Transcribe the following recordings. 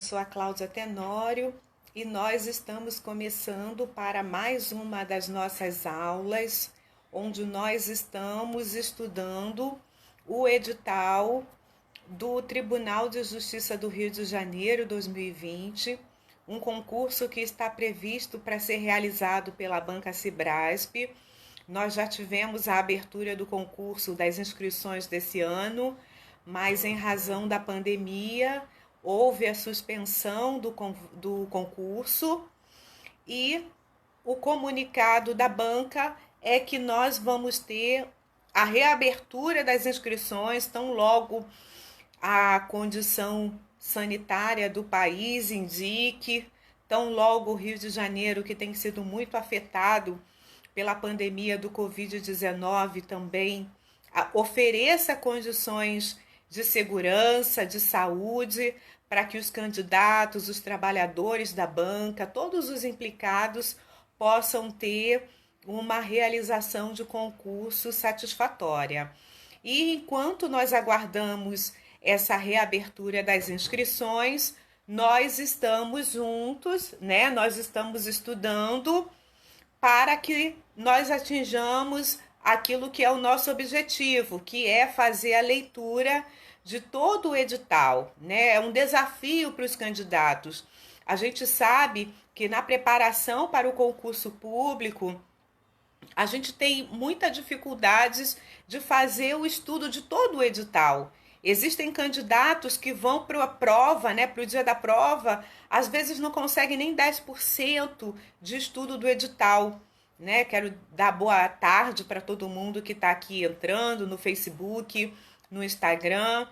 Sou a Cláudia Tenório e nós estamos começando para mais uma das nossas aulas, onde nós estamos estudando o edital do Tribunal de Justiça do Rio de Janeiro 2020, um concurso que está previsto para ser realizado pela Banca Cibrasp. Nós já tivemos a abertura do concurso das inscrições desse ano, mas em razão da pandemia houve a suspensão do concurso e o comunicado da banca é que nós vamos ter a reabertura das inscrições tão logo a condição sanitária do país indique, tão logo o Rio de Janeiro, que tem sido muito afetado pela pandemia do Covid-19 também, ofereça condições de segurança, de saúde, para que os candidatos, os trabalhadores da banca, todos os implicados possam ter uma realização de concurso satisfatória. E enquanto nós aguardamos essa reabertura das inscrições, nós estamos juntos, né? Nós estamos estudando para que nós atinjamos aquilo que é o nosso objetivo, que é fazer a leitura de todo o edital, né? É um desafio para os candidatos. A gente sabe que na preparação para o concurso público, a gente tem muitas dificuldades de fazer o estudo de todo o edital. Existem candidatos que vão para a prova, né, para o dia da prova, às vezes não conseguem nem 10% de estudo do edital. Né? Quero dar boa tarde para todo mundo que está aqui entrando no Facebook, no Instagram.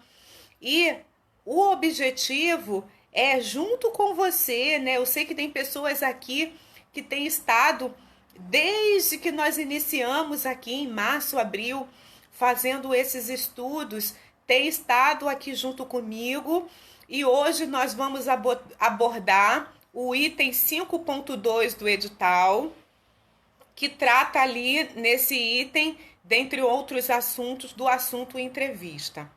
E o objetivo é junto com você, né? Eu sei que tem pessoas aqui que têm estado desde que nós iniciamos aqui em março, abril, fazendo esses estudos, tem estado aqui junto comigo e hoje nós vamos abordar o item 5.2 do edital, que trata ali nesse item, dentre outros assuntos, do assunto entrevista,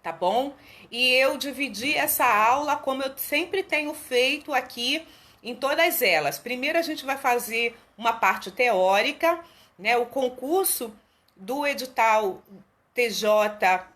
tá bom? E eu dividi essa aula como eu sempre tenho feito aqui em todas elas. Primeiro a gente vai fazer uma parte teórica, né? O concurso do edital TJ-RJ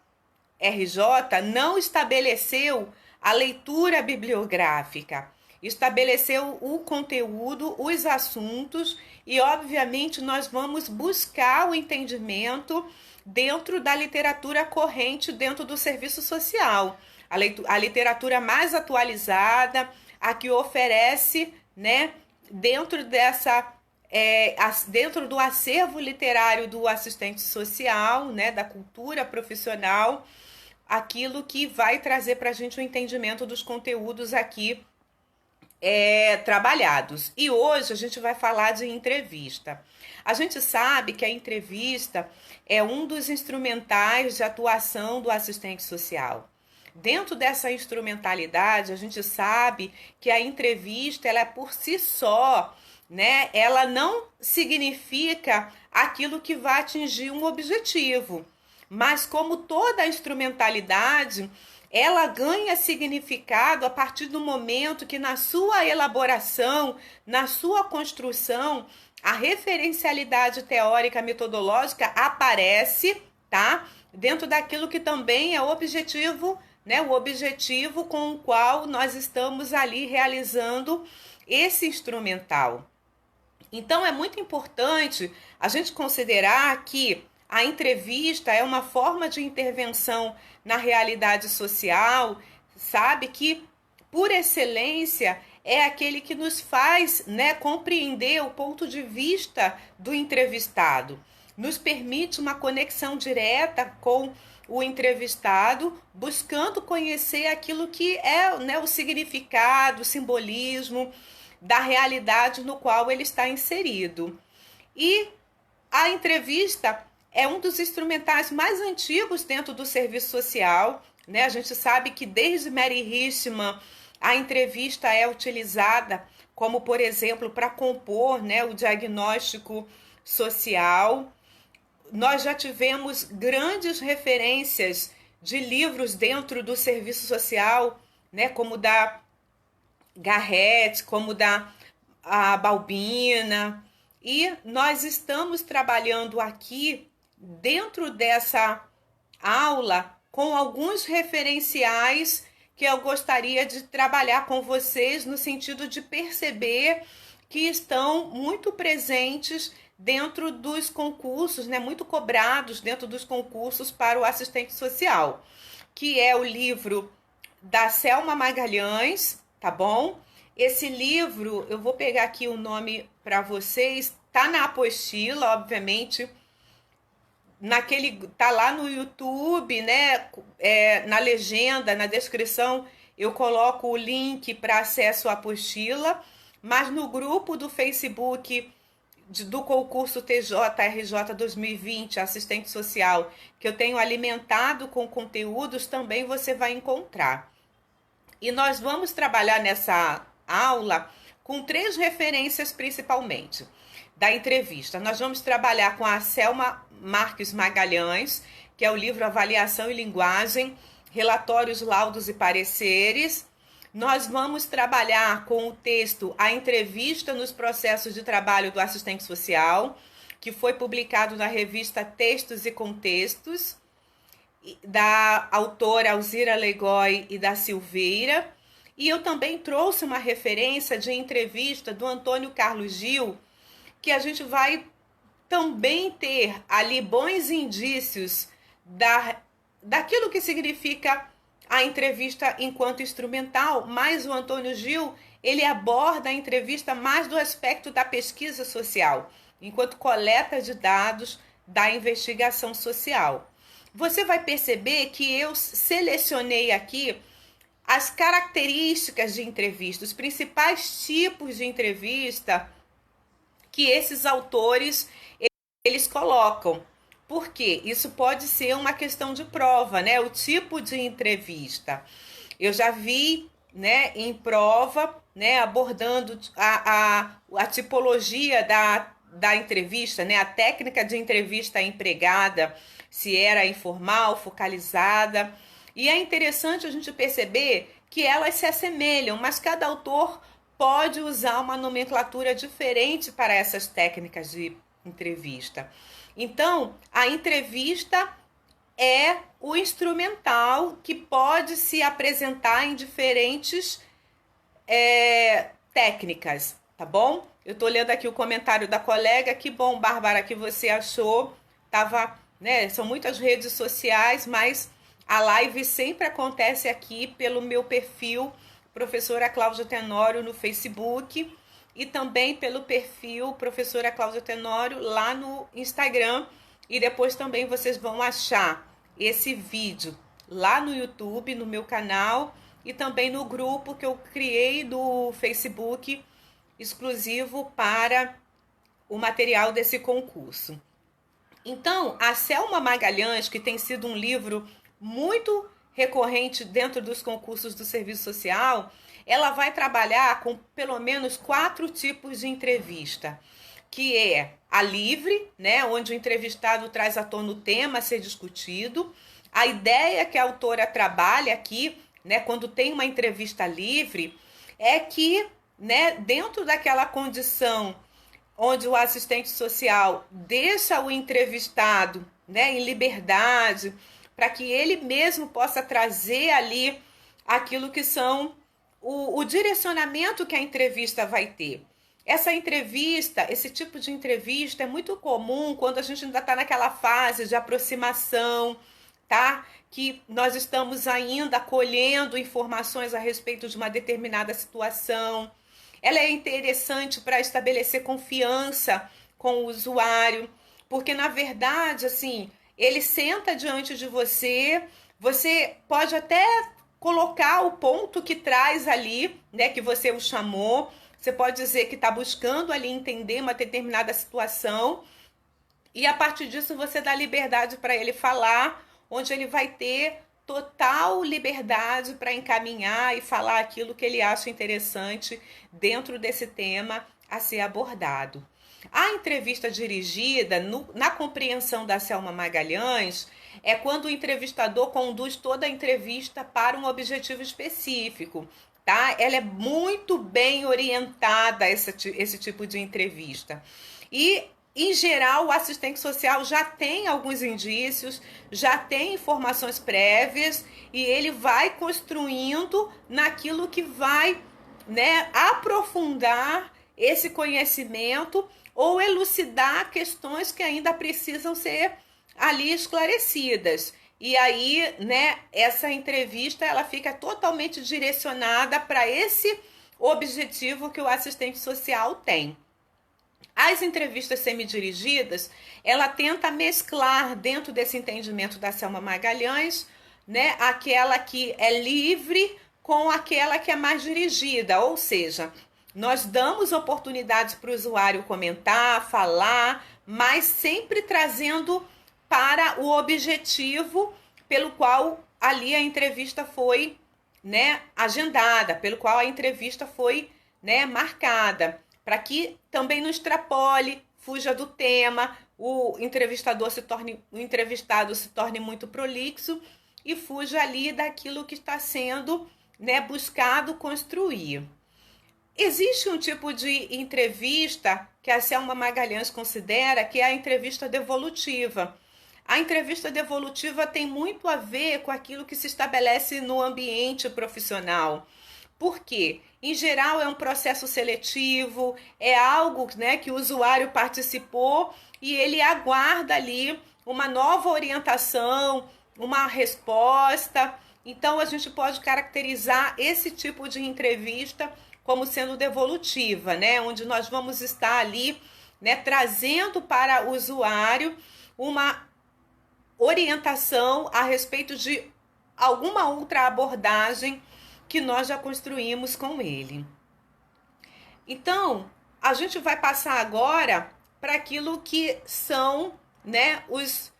não estabeleceu a leitura bibliográfica, estabeleceu o conteúdo, os assuntos e, obviamente, nós vamos buscar o entendimento dentro da literatura corrente, dentro do serviço social. A literatura mais atualizada, a que oferece, né, dentro do acervo literário do assistente social, né, da cultura profissional, aquilo que vai trazer para a gente o entendimento dos conteúdos aqui trabalhados. E hoje a gente vai falar de entrevista. A gente sabe que a entrevista é um dos instrumentais de atuação do assistente social. Dentro dessa instrumentalidade, a gente sabe que a entrevista, ela é por si só, né? Ela não significa aquilo que vai atingir um objetivo, mas como toda a instrumentalidade, ela ganha significado a partir do momento que na sua elaboração, na sua construção, a referencialidade teórica metodológica aparece, tá? Dentro daquilo que também é o objetivo, né? O objetivo com o qual nós estamos ali realizando esse instrumental. Então é muito importante a gente considerar que a entrevista é uma forma de intervenção na realidade social, sabe? Que, por excelência, é aquele que nos faz, né, compreender o ponto de vista do entrevistado. Nos permite uma conexão direta com o entrevistado, buscando conhecer aquilo que é, né, o significado, o simbolismo da realidade no qual ele está inserido. E a entrevista é um dos instrumentais mais antigos dentro do serviço social, né? A gente sabe que desde Mary Richman a entrevista é utilizada como, por exemplo, para compor, né, o diagnóstico social. Nós já tivemos grandes referências de livros dentro do serviço social, né, como da Garrett, como da a Balbina. E nós estamos trabalhando aqui dentro dessa aula com alguns referenciais que eu gostaria de trabalhar com vocês no sentido de perceber que estão muito presentes dentro dos concursos, né, muito cobrados dentro dos concursos para o assistente social, que é o livro da Selma Magalhães, tá bom? Esse livro, eu vou pegar aqui o nome para vocês, tá na apostila, obviamente, tá lá no YouTube, né? Na legenda, na descrição, eu coloco o link para acesso à apostila, mas no grupo do Facebook do concurso TJ-RJ 2020, assistente social, que eu tenho alimentado com conteúdos, também você vai encontrar. E nós vamos trabalhar nessa aula com 3 referências principalmente da entrevista. Nós vamos trabalhar com a Selma Marques Magalhães, que é o livro Avaliação e Linguagem, Relatórios, Laudos e Pareceres. Nós vamos trabalhar com o texto A Entrevista nos Processos de Trabalho do Assistente Social, que foi publicado na revista Textos e Contextos, da autora Alzira Legói e da Silveira. E eu também trouxe uma referência de entrevista do Antônio Carlos Gil, que a gente vai também ter ali bons indícios daquilo que significa a entrevista enquanto instrumental, mas o Antônio Gil, ele aborda a entrevista mais do aspecto da pesquisa social, enquanto coleta de dados da investigação social. Você vai perceber que eu selecionei aqui as características de entrevista, os principais tipos de entrevista que esses autores eles colocam. Porque isso pode ser uma questão de prova, né? O tipo de entrevista. Eu já vi, né, em prova, né, abordando a tipologia da entrevista, né? A técnica de entrevista empregada, se era informal, focalizada. E é interessante a gente perceber que elas se assemelham, mas cada autor pode usar uma nomenclatura diferente para essas técnicas de entrevista. Então, a entrevista é o instrumental que pode se apresentar em diferentes técnicas, tá bom? Eu tô lendo aqui o comentário da colega. Que bom, Bárbara, que você achou. Tava, né? São muitas redes sociais, mas a live sempre acontece aqui pelo meu perfil, professora Cláudia Tenório, no Facebook, e também pelo perfil professora Cláudia Tenório lá no Instagram. E depois também vocês vão achar esse vídeo lá no YouTube, no meu canal, e também no grupo que eu criei do Facebook exclusivo para o material desse concurso. Então, a Selma Magalhães, que tem sido um livro muito recorrente dentro dos concursos do serviço social, ela vai trabalhar com pelo menos 4 tipos de entrevista, que é a livre, né, onde o entrevistado traz à tona o tema a ser discutido. A ideia que a autora trabalha aqui, né, quando tem uma entrevista livre, é que, né, dentro daquela condição onde o assistente social deixa o entrevistado, né, em liberdade, para que ele mesmo possa trazer ali aquilo que são o direcionamento que a entrevista vai ter. Essa entrevista, esse tipo de entrevista é muito comum quando a gente ainda está naquela fase de aproximação, tá? Que nós estamos ainda colhendo informações a respeito de uma determinada situação. Ela é interessante para estabelecer confiança com o usuário, porque na verdade, assim, ele senta diante de você, você pode até colocar o ponto que traz ali, né, que você o chamou. Você pode dizer que está buscando ali entender uma determinada situação, e a partir disso você dá liberdade para ele falar, onde ele vai ter total liberdade para encaminhar e falar aquilo que ele acha interessante dentro desse tema a ser abordado. A entrevista dirigida, na compreensão da Selma Magalhães, é quando o entrevistador conduz toda a entrevista para um objetivo específico, tá? Ela é muito bem orientada, esse tipo de entrevista. E, em geral, o assistente social já tem alguns indícios, já tem informações prévias e ele vai construindo naquilo que vai, né, aprofundar esse conhecimento ou elucidar questões que ainda precisam ser ali esclarecidas. E aí, né, essa entrevista ela fica totalmente direcionada para esse objetivo que o assistente social tem. As entrevistas semidirigidas, ela tenta mesclar dentro desse entendimento da Selma Magalhães, né, aquela que é livre com aquela que é mais dirigida, ou seja, nós damos oportunidades para o usuário comentar, falar, mas sempre trazendo para o objetivo pelo qual ali a entrevista foi, né, agendada, pelo qual a entrevista foi, né, marcada, para que também não extrapole, fuja do tema, o entrevistado se torne muito prolixo e fuja ali daquilo que está sendo, né, buscado construir. Existe um tipo de entrevista que a Selma Magalhães considera que é a entrevista devolutiva. A entrevista devolutiva tem muito a ver com aquilo que se estabelece no ambiente profissional. Por quê? Em geral, é um processo seletivo, é algo, né, que o usuário participou e ele aguarda ali uma nova orientação, uma resposta. Então, a gente pode caracterizar esse tipo de entrevista como sendo devolutiva, né, onde nós vamos estar ali, né, trazendo para o usuário uma orientação a respeito de alguma outra abordagem que nós já construímos com ele. Então, a gente vai passar agora para aquilo que são, né, os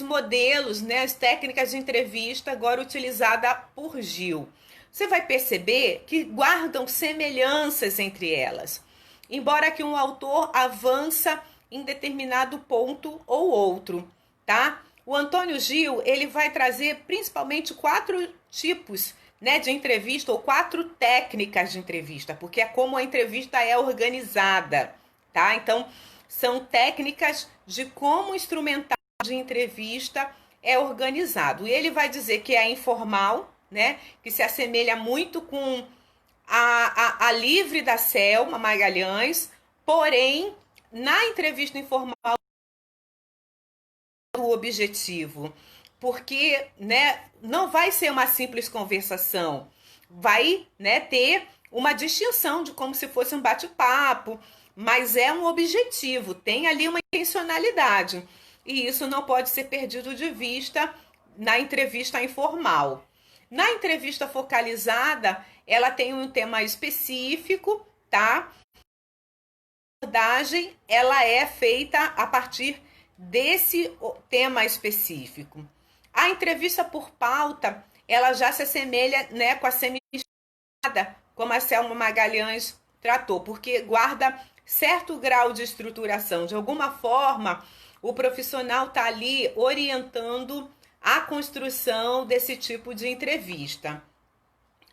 modelos, né, as técnicas de entrevista agora utilizada por Gil. Você vai perceber que guardam semelhanças entre elas, embora que um autor avança em determinado ponto ou outro, tá? O Antônio Gil, ele vai trazer principalmente 4 tipos, né, de entrevista, ou 4 técnicas de entrevista, porque é como a entrevista é organizada, tá? Então, são técnicas de como o instrumental de entrevista é organizado. E ele vai dizer que é informal, né, que se assemelha muito com a livre da Selma Magalhães, porém, na entrevista informal, o objetivo, porque, né, não vai ser uma simples conversação, vai, né, ter uma distinção de como se fosse um bate-papo, mas é um objetivo, tem ali uma intencionalidade, e isso não pode ser perdido de vista na entrevista informal. Na entrevista focalizada, ela tem um tema específico, tá? A abordagem, ela é feita a partir desse tema específico. A entrevista por pauta, ela já se assemelha, né, com a semi-estruturada, como a Selma Magalhães tratou, porque guarda certo grau de estruturação. De alguma forma, o profissional está ali orientando a construção desse tipo de entrevista.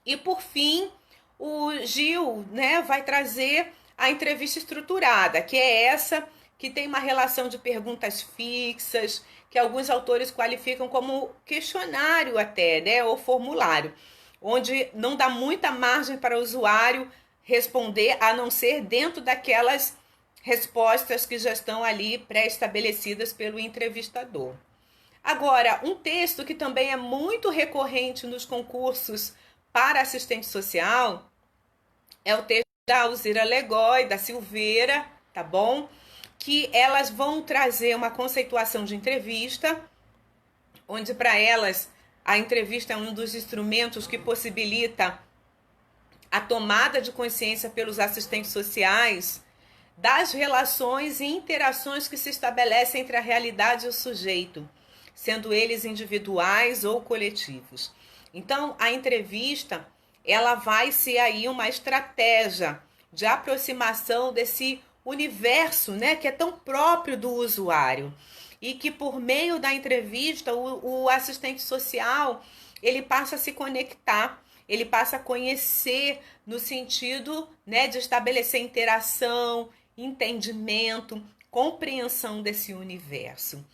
E, por fim, o Gil, né, vai trazer a entrevista estruturada, que é essa que tem uma relação de perguntas fixas, que alguns autores qualificam como questionário até, né, ou formulário, onde não dá muita margem para o usuário responder, a não ser dentro daquelas respostas que já estão ali pré-estabelecidas pelo entrevistador. Agora, um texto que também é muito recorrente nos concursos para assistente social é o texto da Alzira Legói, da Silveira, tá bom? Que elas vão trazer uma conceituação de entrevista, onde para elas a entrevista é um dos instrumentos que possibilita a tomada de consciência pelos assistentes sociais das relações e interações que se estabelecem entre a realidade e o sujeito, sendo eles individuais ou coletivos. Então, a entrevista, ela vai ser aí uma estratégia de aproximação desse universo, né, que é tão próprio do usuário e que por meio da entrevista o assistente social ele passa a se conectar ele passa a conhecer no sentido, né, de estabelecer interação, entendimento, compreensão desse universo.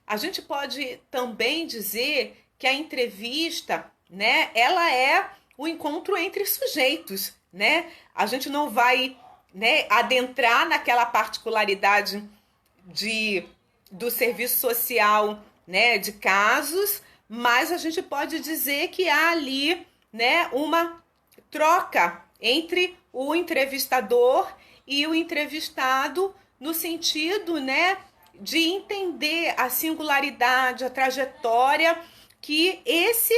A gente pode também dizer que a entrevista, né, ela é o encontro entre sujeitos, né? A gente não vai, né, adentrar naquela particularidade do serviço social, né, de casos, mas a gente pode dizer que há ali, né, uma troca entre o entrevistador e o entrevistado no sentido, né, de entender a singularidade, a trajetória que esse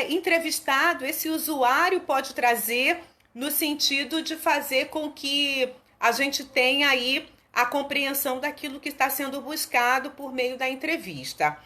entrevistado, esse usuário pode trazer no sentido de fazer com que a gente tenha aí a compreensão daquilo que está sendo buscado por meio da entrevista.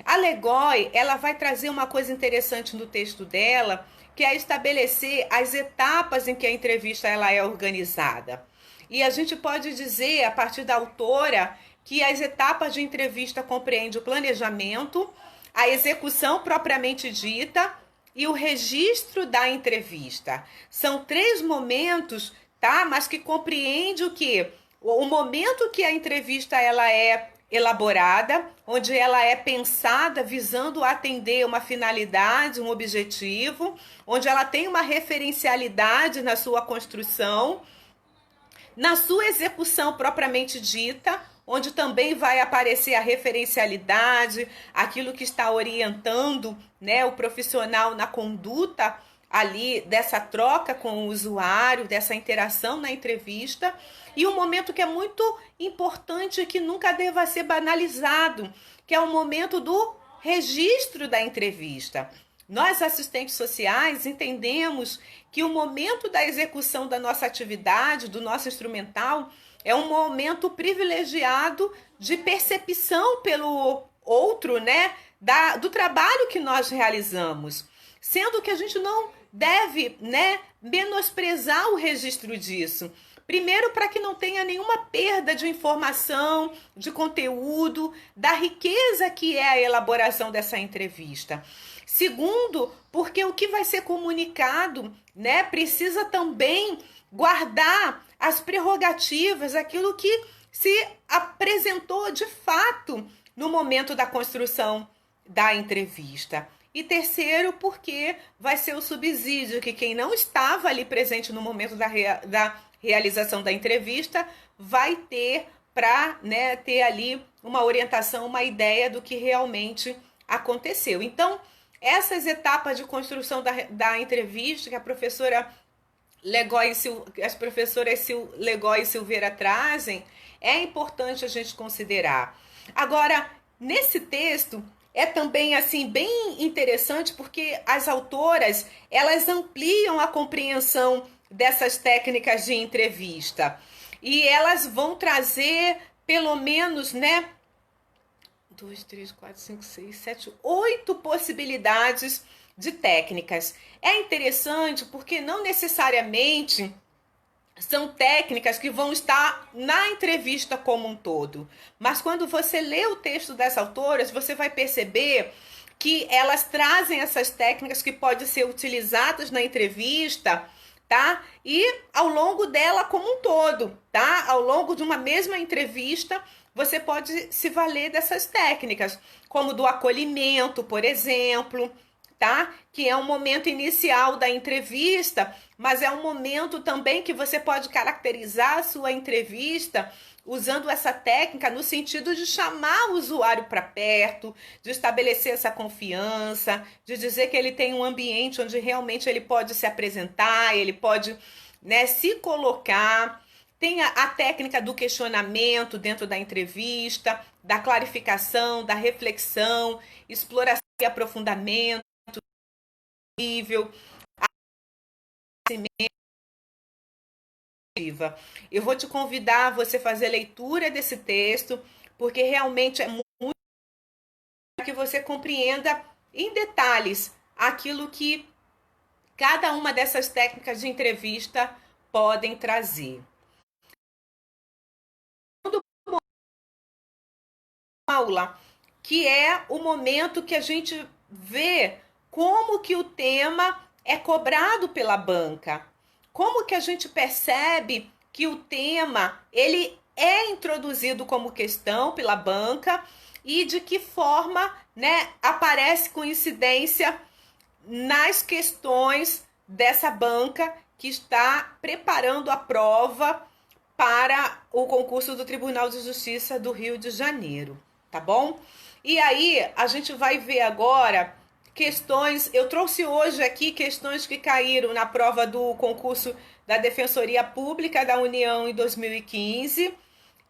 A Legoy, ela vai trazer uma coisa interessante no texto dela, que é estabelecer as etapas em que a entrevista ela é organizada. E a gente pode dizer, a partir da autora, que as etapas de entrevista compreendem o planejamento, a execução propriamente dita e o registro da entrevista. São 3 momentos, tá? Mas que compreende o quê? O momento que a entrevista ela é elaborada, onde ela é pensada visando atender uma finalidade, um objetivo, onde ela tem uma referencialidade na sua construção, na sua execução propriamente dita, onde também vai aparecer a referencialidade, aquilo que está orientando, né, o profissional na conduta ali dessa troca com o usuário, dessa interação na entrevista, e um momento que é muito importante, que nunca deva ser banalizado, que é o momento do registro da entrevista. Nós, assistentes sociais, entendemos que o momento da execução da nossa atividade, do nosso instrumental, é um momento privilegiado de percepção pelo outro, né, do trabalho que nós realizamos. Sendo que a gente não deve, né, menosprezar o registro disso. Primeiro, para que não tenha nenhuma perda de informação, de conteúdo, da riqueza que é a elaboração dessa entrevista. Segundo, porque o que vai ser comunicado, né, precisa também guardar as prerrogativas, aquilo que se apresentou de fato no momento da construção da entrevista. E terceiro, porque vai ser o subsídio que quem não estava ali presente no momento da realização da entrevista vai ter para, né, ter ali uma orientação, uma ideia do que realmente aconteceu. Então, essas etapas de construção da entrevista que a professora as professoras Legoy e Silveira trazem, é importante a gente considerar. Agora, nesse texto, é também assim bem interessante porque as autoras, elas ampliam a compreensão dessas técnicas de entrevista. E elas vão trazer pelo menos, né, 2, 3, 4, 5, 6, 7, 8 possibilidades de técnicas. É interessante porque não necessariamente são técnicas que vão estar na entrevista como um todo. Mas quando você lê o texto das autoras, você vai perceber que elas trazem essas técnicas que podem ser utilizadas na entrevista, tá? E ao longo dela como um todo, tá? Ao longo de uma mesma entrevista, você pode se valer dessas técnicas, como do acolhimento, por exemplo, tá? Que é um momento inicial da entrevista, mas é um momento também que você pode caracterizar a sua entrevista usando essa técnica no sentido de chamar o usuário para perto, de estabelecer essa confiança, de dizer que ele tem um ambiente onde realmente ele pode se apresentar, ele pode, né, se colocar. Tem a técnica do questionamento dentro da entrevista, da clarificação, da reflexão, exploração e aprofundamento, nível, eu vou te convidar a você fazer leitura desse texto, porque realmente é muito para que você compreenda em detalhes aquilo que cada uma dessas técnicas de entrevista podem trazer. Aula, que é o momento que a gente vê como que o tema é cobrado pela banca? Como que a gente percebe que o tema ele é introduzido como questão pela banca e de que forma, né, aparece coincidência nas questões dessa banca que está preparando a prova para o concurso do Tribunal de Justiça do Rio de Janeiro, tá bom? E aí a gente vai ver agora questões. Eu trouxe hoje aqui questões que caíram na prova do concurso da Defensoria Pública da União em 2015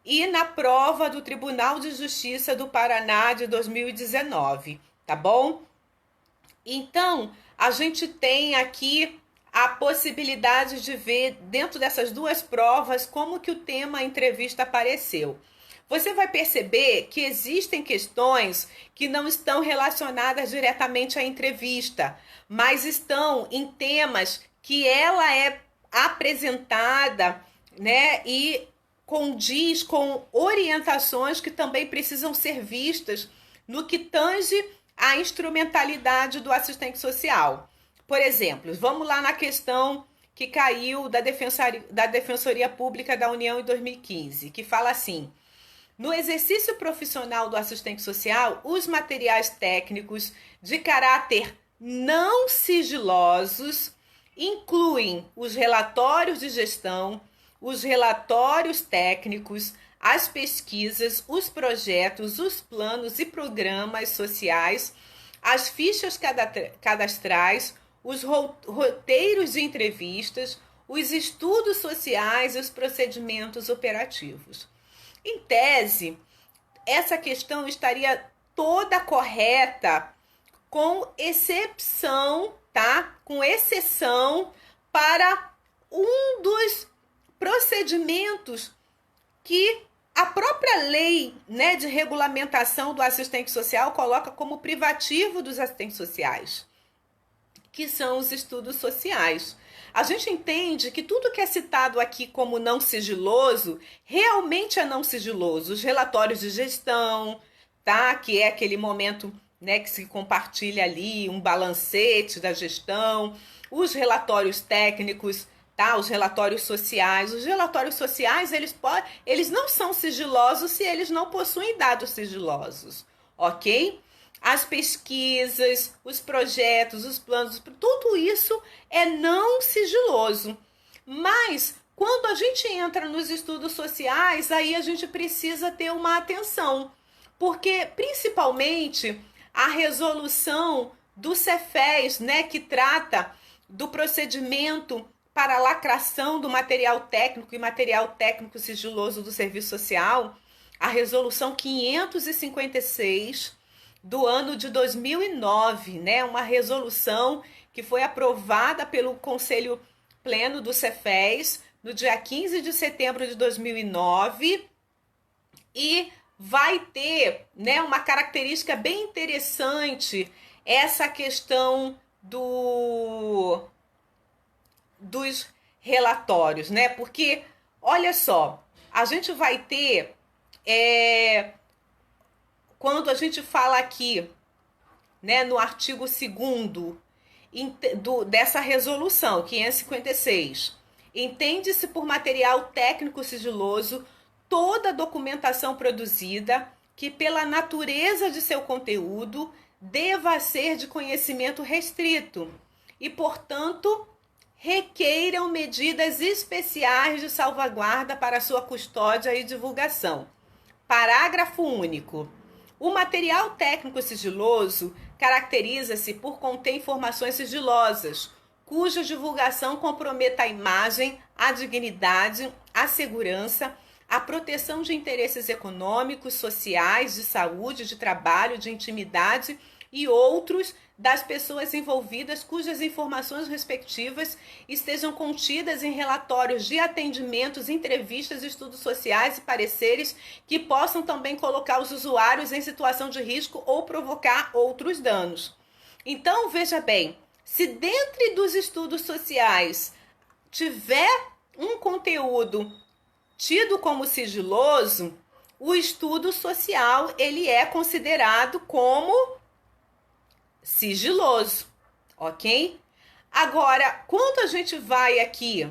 e na prova do Tribunal de Justiça do Paraná de 2019, tá bom? Então, a gente tem aqui a possibilidade de ver dentro dessas duas provas como que o tema entrevista apareceu. Você vai perceber que existem questões que não estão relacionadas diretamente à entrevista, mas estão em temas que ela é apresentada, né, e condiz com orientações que também precisam ser vistas no que tange a instrumentalidade do assistente social. Por exemplo, vamos lá na questão que caiu da Defensoria Pública da União em 2015, que fala assim: no exercício profissional do assistente social, os materiais técnicos de caráter não sigilosos incluem os relatórios de gestão, os relatórios técnicos, as pesquisas, os projetos, os planos e programas sociais, as fichas cadastrais, os roteiros de entrevistas, os estudos sociais e os procedimentos operativos. Em tese, essa questão estaria toda correta, com exceção, tá? Com exceção para um dos procedimentos que a própria lei, né, de regulamentação do assistente social coloca como privativo dos assistentes sociais, que são os estudos sociais. A gente entende que tudo que é citado aqui como não sigiloso, realmente é não sigiloso. Os relatórios de gestão, tá? Que é aquele momento, né, que se compartilha ali um balancete da gestão. Os relatórios técnicos, tá? Os relatórios sociais. Os relatórios sociais, eles não são sigilosos se eles não possuem dados sigilosos, ok? As pesquisas, os projetos, os planos, tudo isso é não sigiloso. Mas quando a gente entra nos estudos sociais, aí a gente precisa ter uma atenção, porque principalmente a resolução do Cefes, né, que trata do procedimento para a lacração do material técnico e material técnico sigiloso do serviço social, a resolução 556 do ano de 2009, né? Uma resolução que foi aprovada pelo Conselho Pleno do Cefes no dia 15 de setembro de 2009 e vai ter, né, uma característica bem interessante, essa questão dos relatórios, né? Porque, olha só, a gente vai ter... quando a gente fala aqui, né, no artigo 2º dessa resolução 556, entende-se por material técnico sigiloso toda documentação produzida que, pela natureza de seu conteúdo, deva ser de conhecimento restrito e, portanto, requeiram medidas especiais de salvaguarda para sua custódia e divulgação. Parágrafo único. O material técnico sigiloso caracteriza-se por conter informações sigilosas, cuja divulgação comprometa a imagem, a dignidade, a segurança, a proteção de interesses econômicos, sociais, de saúde, de trabalho, de intimidade e outros das pessoas envolvidas cujas informações respectivas estejam contidas em relatórios de atendimentos, entrevistas, estudos sociais e pareceres que possam também colocar os usuários em situação de risco ou provocar outros danos. Então, veja bem, se dentro dos estudos sociais tiver um conteúdo tido como sigiloso, o estudo social ele é considerado como sigiloso, ok? Agora, quando a gente vai aqui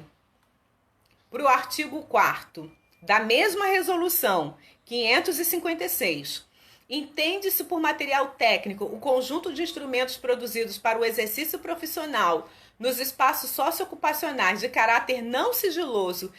para o artigo 4º da mesma resolução 556, entende-se por material técnico o conjunto de instrumentos produzidos para o exercício profissional nos espaços socioocupacionais de caráter não sigiloso,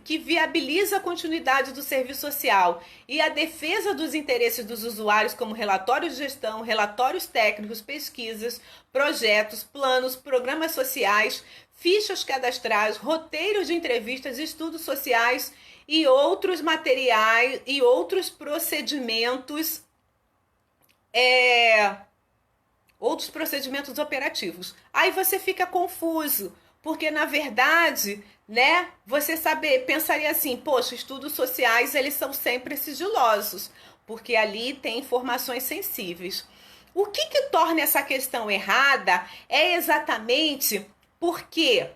que viabiliza a continuidade do serviço social e a defesa dos interesses dos usuários, como relatórios de gestão, relatórios técnicos, pesquisas, projetos, planos, programas sociais, fichas cadastrais, roteiros de entrevistas, estudos sociais e outros materiais e outros procedimentos outros procedimentos operativos. Aí você fica confuso, porque na verdade, né, você pensaria assim, poxa, estudos sociais, eles são sempre sigilosos, porque ali tem informações sensíveis. O que torna essa questão errada é exatamente porque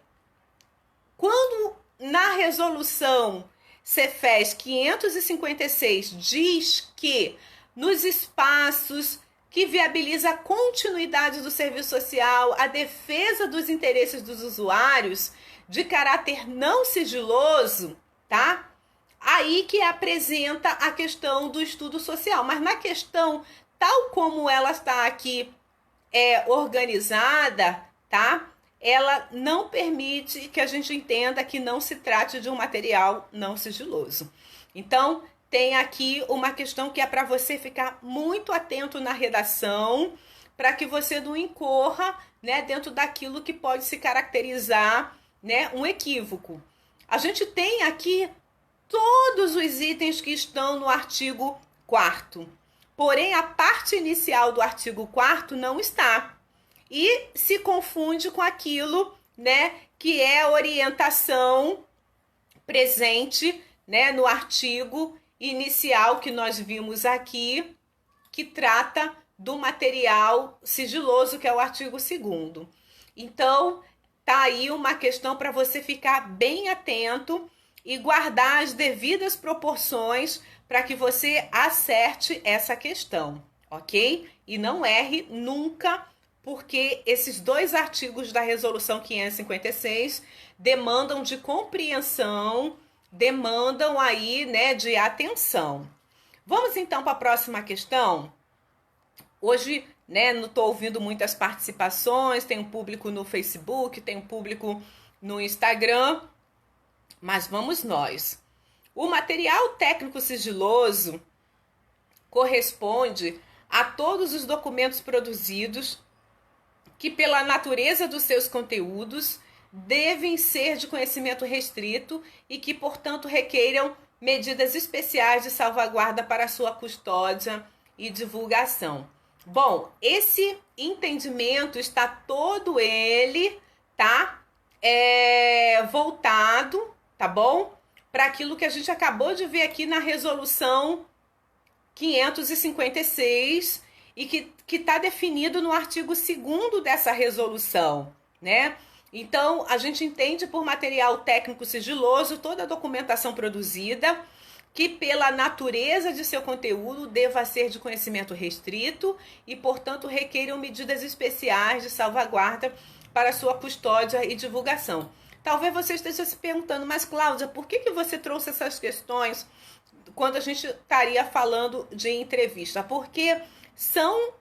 quando na resolução Cefes 556 diz que nos espaços que viabiliza a continuidade do serviço social, a defesa dos interesses dos usuários de caráter não sigiloso, tá? Aí que apresenta a questão do estudo social. Mas na questão, tal como ela está aqui organizada, tá? Ela não permite que a gente entenda que não se trate de um material não sigiloso. Então, tem aqui uma questão que é para você ficar muito atento na redação, para que você não incorra, né, dentro daquilo que pode se caracterizar, né, um equívoco. A gente tem aqui todos os itens que estão no artigo 4º, porém a parte inicial do artigo 4º não está. E se confunde com aquilo, né, que é a orientação presente, né, no artigo inicial que nós vimos aqui, que trata do material sigiloso, que é o artigo 2º. Então, tá aí uma questão para você ficar bem atento e guardar as devidas proporções para que você acerte essa questão, ok? E não erre nunca, porque esses dois artigos da resolução 556 demandam de compreensão, demandam aí, né, de atenção. Vamos então para a próxima questão. Hoje, né, não estou ouvindo muitas participações, tem um público no Facebook, tem um público no Instagram, mas vamos nós. O material técnico sigiloso corresponde a todos os documentos produzidos que, pela natureza dos seus conteúdos, devem ser de conhecimento restrito e que, portanto, requeiram medidas especiais de salvaguarda para sua custódia e divulgação. Bom, esse entendimento está todo ele, tá? Voltado, tá bom? Para aquilo que a gente acabou de ver aqui na resolução 556 e que está definido no artigo 2º dessa resolução, né? Então, a gente entende por material técnico sigiloso toda a documentação produzida que, pela natureza de seu conteúdo, deva ser de conhecimento restrito e, portanto, requeiram medidas especiais de salvaguarda para sua custódia e divulgação. Talvez você esteja se perguntando, mas Cláudia, por que você trouxe essas questões quando a gente estaria falando de entrevista? Porque são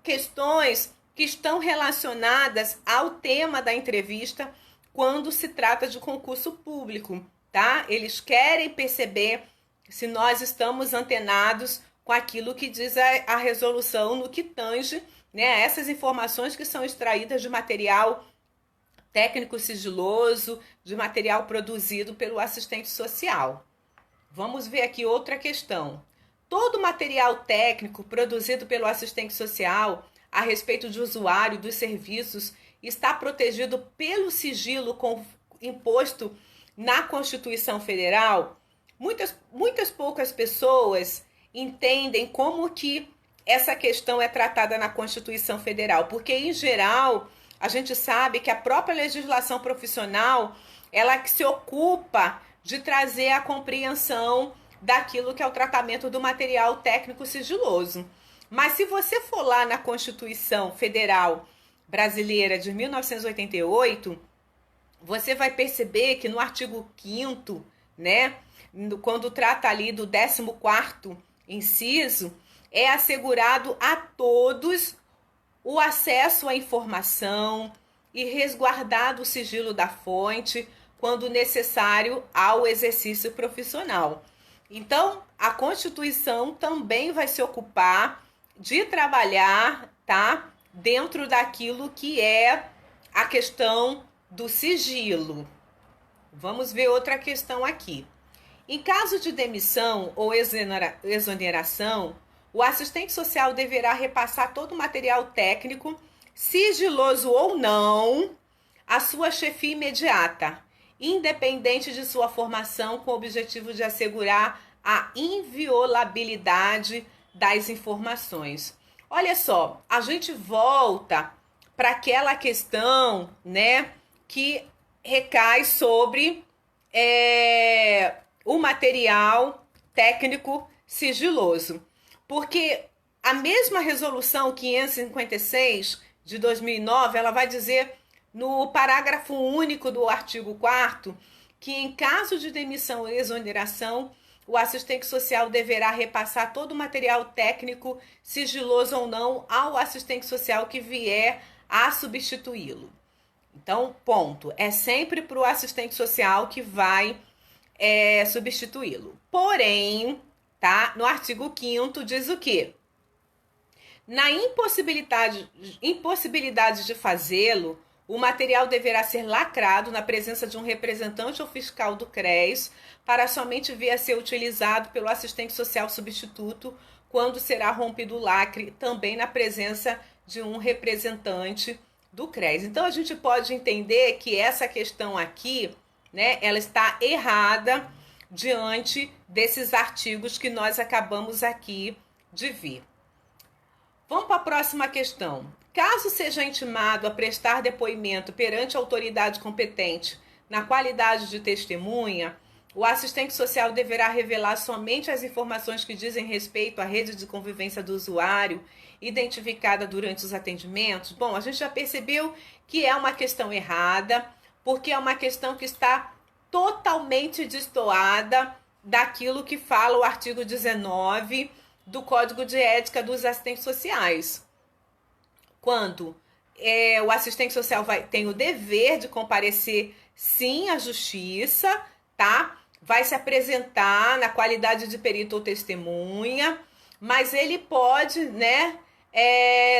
questões que estão relacionadas ao tema da entrevista quando se trata de concurso público, tá? Eles querem perceber se nós estamos antenados com aquilo que diz a resolução no que tange, né, essas informações que são extraídas de material técnico sigiloso, de material produzido pelo assistente social. Vamos ver aqui outra questão. Todo material técnico produzido pelo assistente social a respeito de usuário dos serviços está protegido pelo sigilo imposto na Constituição Federal. Muitas poucas pessoas entendem como que essa questão é tratada na Constituição Federal, porque, em geral, a gente sabe que a própria legislação profissional, ela que se ocupa de trazer a compreensão daquilo que é o tratamento do material técnico sigiloso. Mas se você for lá na Constituição Federal Brasileira de 1988, você vai perceber que no artigo 5º, né, quando trata ali do 14º inciso, é assegurado a todos o acesso à informação e resguardado o sigilo da fonte quando necessário ao exercício profissional. Então, a Constituição também vai se ocupar de trabalhar, tá, dentro daquilo que é a questão do sigilo. Vamos ver outra questão aqui. Em caso de demissão ou exoneração, o assistente social deverá repassar todo o material técnico, sigiloso ou não, à sua chefia imediata, independente de sua formação, com o objetivo de assegurar a inviolabilidade das informações. Olha só, a gente volta para aquela questão, né, que recai sobre o material técnico sigiloso. Porque a mesma resolução 556 de 2009, ela vai dizer no parágrafo único do artigo 4º que em caso de demissão ou exoneração, o assistente social deverá repassar todo o material técnico, sigiloso ou não, ao assistente social que vier a substituí-lo. Então, ponto. É sempre para o assistente social que vai substituí-lo. Porém, tá? No artigo 5º diz o quê? Na impossibilidade de fazê-lo, o material deverá ser lacrado na presença de um representante ou fiscal do CRES para somente vir a ser utilizado pelo assistente social substituto quando será rompido o lacre, também na presença de um representante do CRES. Então, a gente pode entender que essa questão aqui, né, ela está errada diante desses artigos que nós acabamos aqui de ver. Vamos para a próxima questão. Caso seja intimado a prestar depoimento perante a autoridade competente na qualidade de testemunha, o assistente social deverá revelar somente as informações que dizem respeito à rede de convivência do usuário, identificada durante os atendimentos. Bom, a gente já percebeu que é uma questão errada, porque é uma questão que está totalmente destoada daquilo que fala o artigo 19 do Código de Ética dos Assistentes Sociais. Quando o assistente social tem o dever de comparecer, sim, à justiça, tá? Vai se apresentar na qualidade de perito ou testemunha, mas ele pode, né,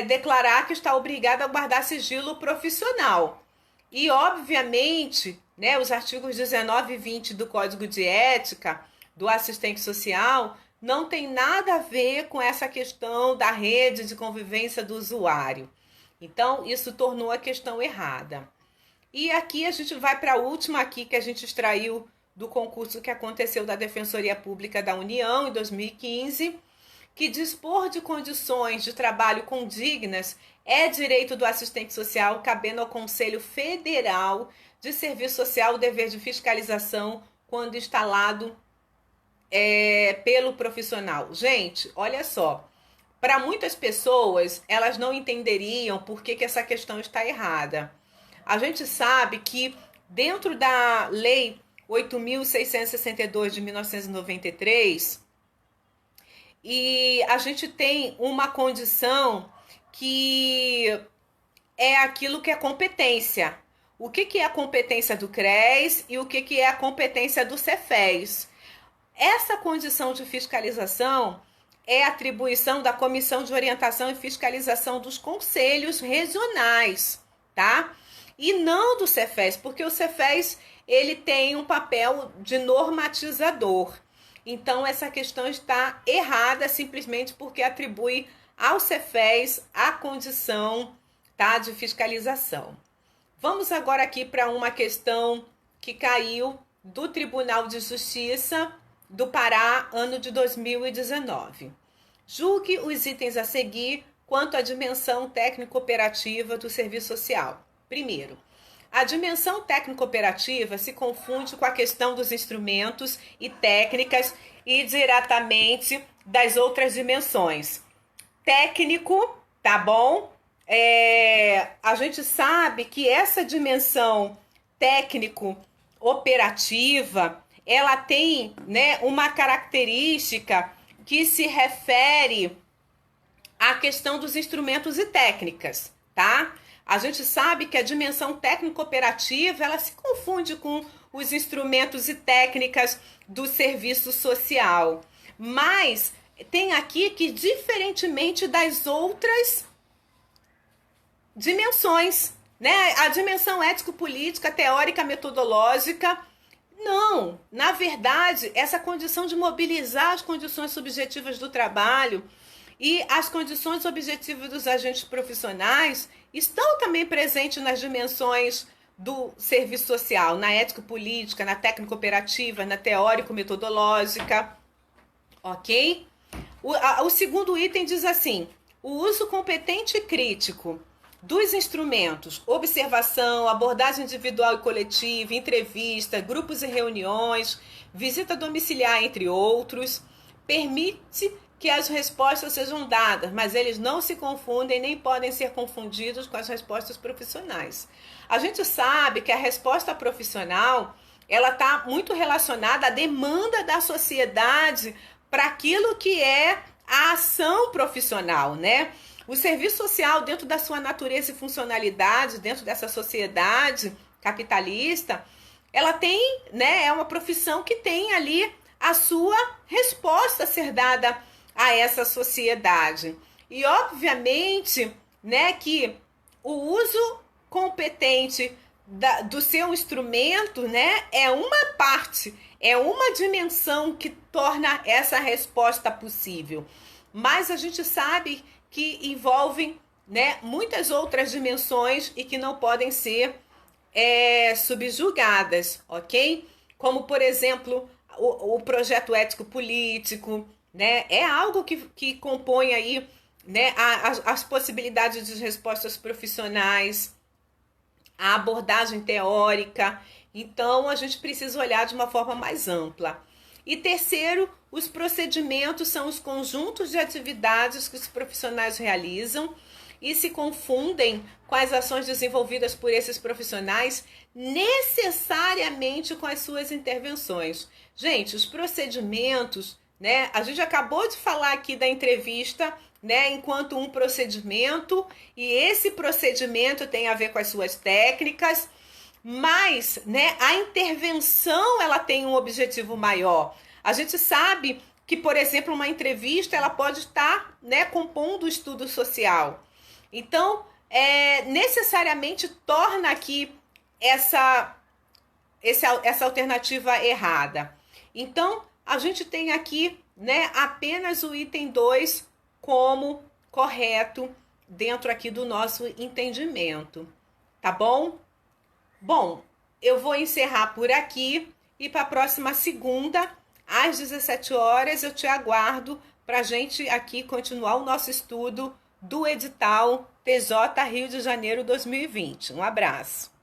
declarar que está obrigado a guardar sigilo profissional. E, obviamente, né, os artigos 19 e 20 do Código de Ética do assistente social não tem nada a ver com essa questão da rede de convivência do usuário. Então, isso tornou a questão errada. E aqui a gente vai para a última aqui que a gente extraiu do concurso que aconteceu da Defensoria Pública da União em 2015, que dispor de condições de trabalho condignas é direito do assistente social, cabendo ao Conselho Federal de Serviço Social o dever de fiscalização quando instalado pelo profissional. Gente, olha só, para muitas pessoas, elas não entenderiam por que essa questão está errada. A gente sabe que dentro da Lei 8.662 de 1993, e a gente tem uma condição que é aquilo que é competência. O que é a competência do CRES e o que é a competência do Cefes. Essa condição de fiscalização é atribuição da Comissão de Orientação e Fiscalização dos Conselhos Regionais, tá? E não do Cefes, porque o Cefes ele tem um papel de normatizador. Então, essa questão está errada simplesmente porque atribui ao Cefes a condição, tá, de fiscalização. Vamos agora aqui para uma questão que caiu do Tribunal de Justiça do Pará, ano de 2019. Julgue os itens a seguir quanto à dimensão técnico-operativa do serviço social. Primeiro, a dimensão técnico-operativa se confunde com a questão dos instrumentos e técnicas e diretamente das outras dimensões. Técnico, tá bom? a gente sabe que essa dimensão técnico-operativa, ela tem, né, uma característica que se refere à questão dos instrumentos e técnicas, tá? A gente sabe que a dimensão técnico-operativa, ela se confunde com os instrumentos e técnicas do serviço social. Mas tem aqui que, diferentemente das outras dimensões, né? A dimensão ético-política, teórica, metodológica, não. Na verdade, essa condição de mobilizar as condições subjetivas do trabalho e as condições objetivas dos agentes profissionais estão também presentes nas dimensões do serviço social, na ético-política, na técnico-operativa, na teórico-metodológica, ok? O segundo item diz assim: o uso competente e crítico dos instrumentos, observação, abordagem individual e coletiva, entrevista, grupos e reuniões, visita domiciliar, entre outros, permite que as respostas sejam dadas, mas eles não se confundem nem podem ser confundidos com as respostas profissionais. A gente sabe que a resposta profissional, ela está muito relacionada à demanda da sociedade para aquilo que é a ação profissional, né? O serviço social, dentro da sua natureza e funcionalidade, dentro dessa sociedade capitalista, ela tem, né, é uma profissão que tem ali a sua resposta a ser dada a essa sociedade. E, obviamente, né, que o uso competente do seu instrumento, né, é uma parte, é uma dimensão que torna essa resposta possível. Mas a gente sabe que envolvem, né, muitas outras dimensões e que não podem ser subjugadas, ok? Como, por exemplo, o projeto ético-político, né? É algo que compõe aí, né, as possibilidades de respostas profissionais, a abordagem teórica. Então, a gente precisa olhar de uma forma mais ampla. E terceiro, os procedimentos são os conjuntos de atividades que os profissionais realizam e se confundem com as ações desenvolvidas por esses profissionais necessariamente com as suas intervenções. Gente, os procedimentos, né? A gente acabou de falar aqui da entrevista, né, enquanto um procedimento, e esse procedimento tem a ver com as suas técnicas, mas, né, a intervenção, ela tem um objetivo maior. A gente sabe que, por exemplo, uma entrevista, ela pode estar, né, compondo o estudo social. Então, necessariamente torna aqui essa alternativa errada. Então, a gente tem aqui, né, apenas o item 2 como correto dentro aqui do nosso entendimento, tá bom? Bom, eu vou encerrar por aqui e para a próxima segunda, às 17 horas, eu te aguardo para a gente aqui continuar o nosso estudo do edital TJ Rio de Janeiro 2020. Um abraço.